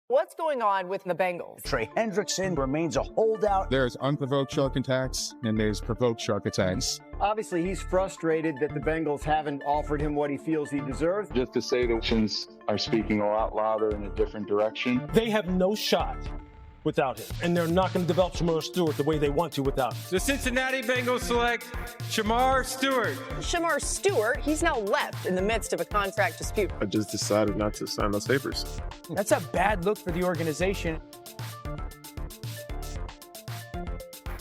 What's going on with the Bengals? Trey Hendrickson remains a holdout. There's unprovoked shark attacks and there's provoked shark attacks. Obviously, he's frustrated that the Bengals haven't offered him what he feels he deserves. Just to say the actions are speaking a lot louder in a different direction. They have no shot without him, and they're not going to develop Shedeur Stewart the way they want to without him. The Cincinnati Bengals select Shedeur Stewart. Shedeur Stewart, he's now left in the midst of a contract dispute. I just decided not to sign those papers. That's a bad look for the organization.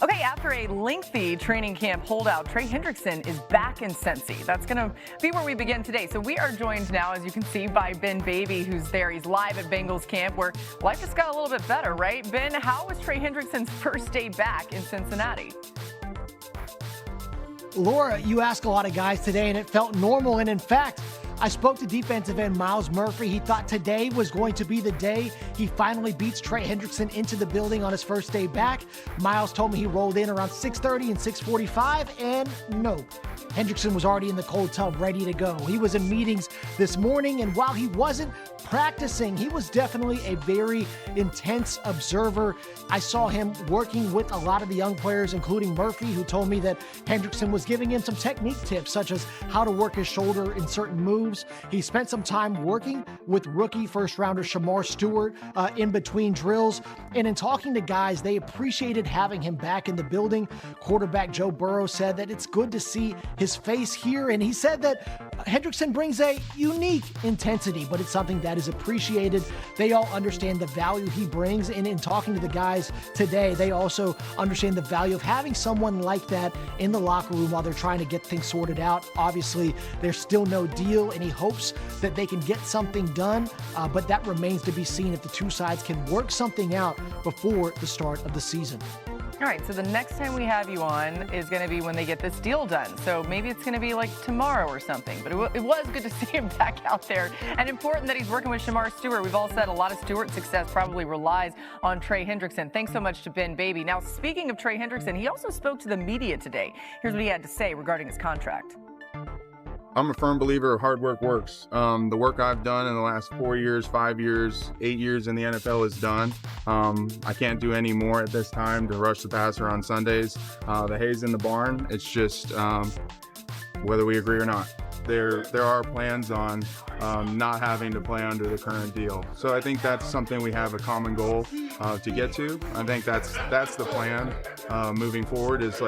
Okay, after a lengthy training camp holdout, Trey Hendrickson is back in Cincy. That's going to be where we begin today. So we are joined now, as you can see, by Ben Baby, who's there. He's live at Bengals camp, where life just got a little bit better, right? Ben, how was Trey Hendrickson's first day back in Cincinnati? Laura, you ask a lot of guys today, and it felt normal. And in fact, I spoke to defensive end Myles Murphy. He thought today was going to be the day he finally beats Trey Hendrickson into the building on his first day back. Myles told me he rolled in around 6:30 and 6:45, and no, Hendrickson was already in the cold tub ready to go. He was in meetings this morning, and while he wasn't practicing, he was definitely a very intense observer. I saw him working with a lot of the young players, including Murphy, who told me that Hendrickson was giving him some technique tips, such as how to work his shoulder in certain moves. He spent some time working with rookie first-rounder Shedeur Stewart in between drills. And in talking to guys, they appreciated having him back in the building. Quarterback Joe Burrow said that it's good to see his face here. And he said that Hendrickson brings a unique intensity, but it's something that is appreciated. They all understand the value he brings. And in talking to the guys today, they also understand the value of having someone like that in the locker room while they're trying to get things sorted out. Obviously, there's still no deal, and he hopes that they can get something done, but that remains to be seen if the two sides can work something out before the start of the season. All right, so the next time we have you on is going to be when they get this deal done. So maybe it's going to be like tomorrow or something. But it was good to see him back out there. And important that he's working with Shedeur Stewart. We've all said a lot of Stewart's success probably relies on Trey Hendrickson. Thanks so much to Ben Baby. Now, speaking of Trey Hendrickson, he also spoke to the media today. Here's what he had to say regarding his contract. I'm a firm believer of hard work works. The work I've done in the last 4 years, 5 years, 8 years in the NFL is done. I can't do any more at this time to rush the passer on Sundays. The hay's in the barn. It's just whether we agree or not. There are plans on not having to play under the current deal. So I think that's something we have a common goal to get to. I think that's the plan moving forward is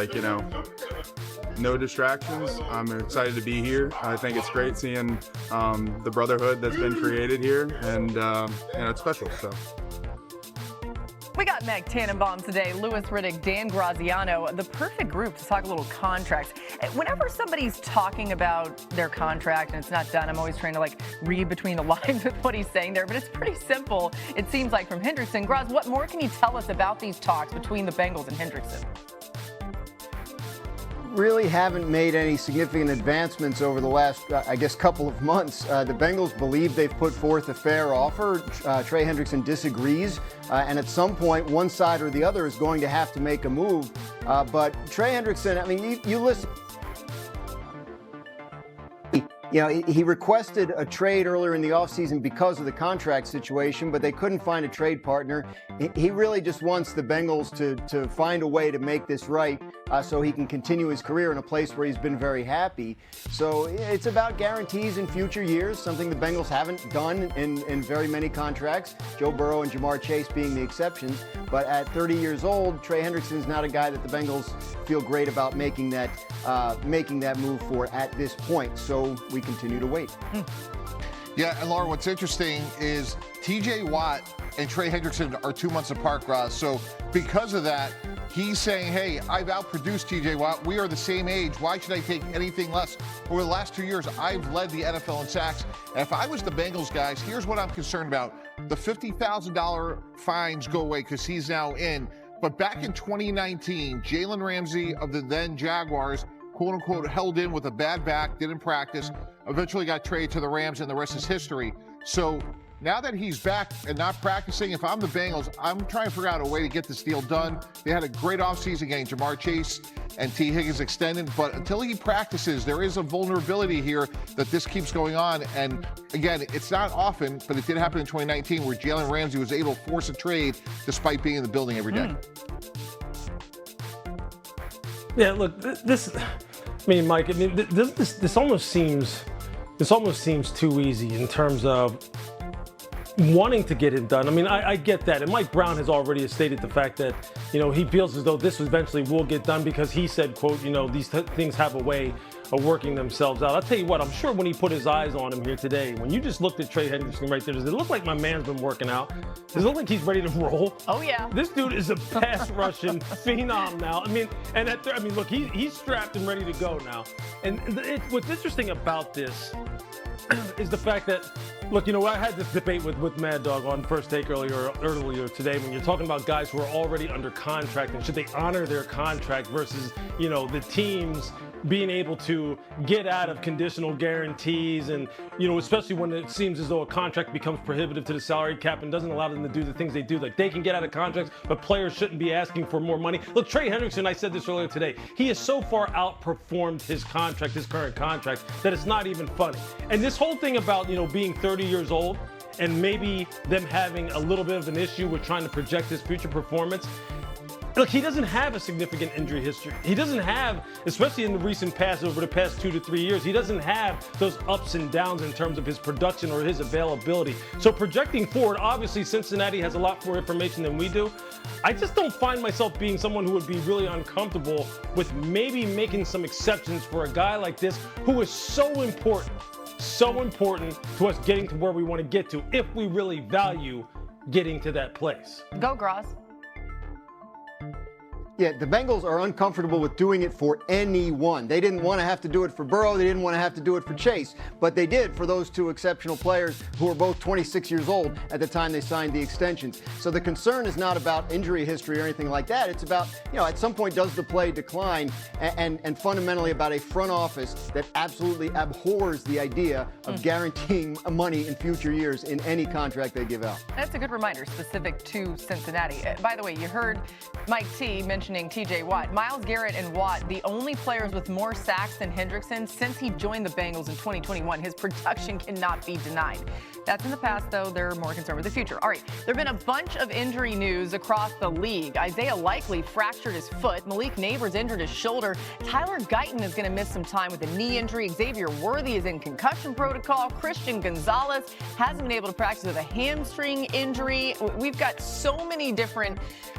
no distractions. I'm excited to be here. I think it's great seeing the brotherhood that's been created here, and it's special. So. We got Meg Tannenbaum today, Louis Redick, Dan Graziano, the perfect group to talk a little contracts. Whenever somebody's talking about their contract and it's not done, I'm always trying to read between the lines with what he's saying there, but it's pretty simple, it seems like, from Hendrickson. Graz, what more can you tell us about these talks between the Bengals and Hendrickson? Really haven't made any significant advancements over the last, couple of months. The Bengals believe they've put forth a fair offer. Trey Hendrickson disagrees, and at some point, one side or the other is going to have to make a move. But Trey Hendrickson, you listen. He requested a trade earlier in the offseason because of the contract situation, but they couldn't find a trade partner. He really just wants the Bengals to find a way to make this right so he can continue his career in a place where he's been very happy. So it's about guarantees in future years, something the Bengals haven't done in very many contracts, Joe Burrow and Jamar Chase being the exceptions. But at 30 years old, Trey Hendrickson's not a guy that the Bengals feel great about making that move for at this point. So we continue to wait. Yeah, and Laura, what's interesting is T.J. Watt and Trey Hendrickson are 2 months apart, Ross. So because of that, he's saying, hey, I've outproduced T.J. Watt. We are the same age. Why should I take anything less? Over the last 2 years, I've led the NFL in sacks. And if I was the Bengals guys, here's what I'm concerned about. The $50,000 fines go away because he's now in. But back in 2019, Jalen Ramsey of the then Jaguars, quote unquote, held in with a bad back, didn't practice, eventually got traded to the Rams, and the rest is history. So now that he's back and not practicing, if I'm the Bengals, I'm trying to figure out a way to get this deal done. They had a great offseason getting Jamar Chase and T. Higgins extended, but until he practices, there is a vulnerability here that this keeps going on. And again, it's not often, but it did happen in 2019 where Jalen Ramsey was able to force a trade despite being in the building every day. Yeah, look, Mike, this almost seems too easy in terms of wanting to get it done. I mean, I get that. And Mike Brown has already stated the fact that, he feels as though this eventually will get done because he said, quote, these things have a way of working themselves out. I'll tell you what, I'm sure when he put his eyes on him here today, when you just looked at Trey Hendrickson right there, does it look like my man's been working out? Does it look like he's ready to roll? Oh, yeah. This dude is a pass rushing phenom now. Look, he's strapped and ready to go now. And what's interesting about this is the fact that, look, I had this debate with Mad Dog on First Take earlier today when you're talking about guys who are already under contract and should they honor their contract versus, the teams being able to get out of conditional guarantees and, especially when it seems as though a contract becomes prohibitive to the salary cap and doesn't allow them to do the things they do. Like they can get out of contracts, but players shouldn't be asking for more money. Look, Trey Hendrickson, I said this earlier today, he has so far outperformed his current contract, that it's not even funny. And this whole thing about, being 30 years old and maybe them having a little bit of an issue with trying to project his future performance. Look, he doesn't have a significant injury history. He doesn't have, especially in the recent past, over the past 2 to 3 years, he doesn't have those ups and downs in terms of his production or his availability. So projecting forward, obviously Cincinnati has a lot more information than we do. I just don't find myself being someone who would be really uncomfortable with maybe making some exceptions for a guy like this who is so important to us getting to where we want to get to if we really value getting to that place. Go, Gross. Yeah, the Bengals are uncomfortable with doing it for anyone. They didn't want to have to do it for Burrow. They didn't want to have to do it for Chase. But they did for those two exceptional players who were both 26 years old at the time they signed the extensions. So the concern is not about injury history or anything like that. It's about, at some point does the play decline and fundamentally about a front office that absolutely abhors the idea of guaranteeing money in future years in any contract they give out. That's a good reminder specific to Cincinnati. By the way, you heard Mike T mentioning TJ Watt. Myles Garrett and Watt, the only players with more sacks than Hendrickson since he joined the Bengals in 2021. His production cannot be denied. That's in the past, though. They're more concerned with the future. All right, there have been a bunch of injury news across the league. Isaiah Likely fractured his foot. Malik Neighbors injured his shoulder. Tyler Guyton is going to miss some time with a knee injury. Xavier Worthy is in concussion protocol. Christian Gonzalez hasn't been able to practice with a hamstring injury. We've got so many different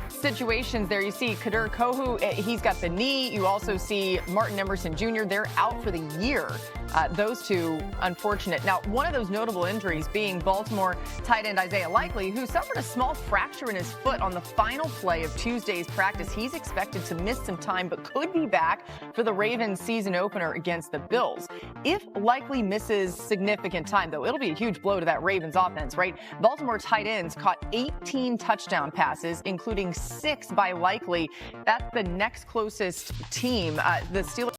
situations there. You see Kader Kohu, he's got the knee. You also see Martin Emerson Jr., they're out for the year. Those two, unfortunate. Now, one of those notable injuries being Baltimore tight end Isaiah Likely, who suffered a small fracture in his foot on the final play of Tuesday's practice. He's expected to miss some time, but could be back for the Ravens season opener against the Bills. If Likely misses significant time, though, it'll be a huge blow to that Ravens offense, right? Baltimore tight ends caught 18 touchdown passes, including 6 by Likely. That's the next closest team. The Steelers